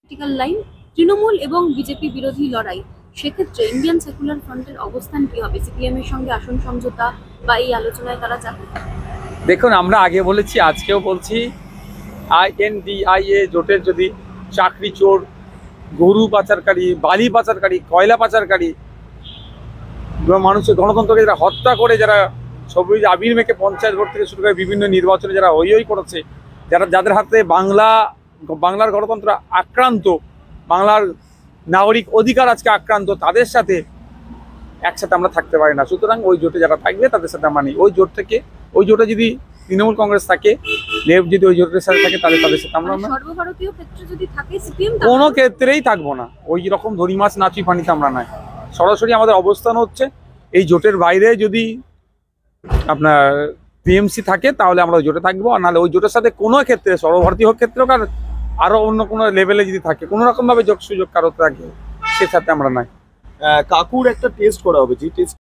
Political line Trinamool এবং BJP বিরোধী লড়াই, সেক্ষেত্রে ইন্ডিয়ান সেকুলার ফ্রন্টের অবস্থান কি হবে? সিপিএম এর সঙ্গে আসন সমঝোতা বা এই আলোচনায় তারা যাবে? দেখুন, আমরা আগে বলেছি, আজকেও বলছি, INDIA জোটের যদি চাকরি চোর, গরু পাচারকারী, বালি পাচারকারী, কয়লা পাচারকারী, মানুষের গণতন্ত্রকে যারা হত্যা করে, যারা সবুজ আবির মেখে পঞ্চায়েত ভোট থেকে শুরু করে বিভিন্ন নির্বাচনে যারা হই হই করেছে, যাদের হাতে বাংলার গণতন্ত্র আক্রান্ত, বাংলার নাগরিক অধিকার আজকে আক্রান্ত, তাদের সাথে একসাথে আমরা থাকতে পারি না। সুতরাং ওই জোটে যারা থাকবে তাদের সাথে আমরা নেই। ওই জোটে যদি তৃণমূল কংগ্রেস থাকে, লেফট যদি ওই জোটের সাথে থাকে, তাহলে তাদের সাথে আমরা সর্বভারতীয় ক্ষেত্রে যদি থাকে সিপিএম, কোনো ক্ষেত্রেই থাকবো না। ওই রকম ধরি মাছ নাচি পানিতে আমরা নাই। সরাসরি আমাদের অবস্থান হচ্ছে এই জোটের বাইরে যদি আপনার টিএমসি থাকে তাহলে আমরা ওই জোটে থাকবো, আর নাহলে ওই জোটের সাথে কোনো ক্ষেত্রে, সর্বভারতীয় ক্ষেত্রে হোক আর আরো অন্য কোনো লেভেলে যদি থাকে, কোনো রকম ভাবে যোগ সুযোগ কারো থাকে, সে সাথে আমরা নাই। কাকুর একটা টেস্ট করা হবে, যে টেস্ট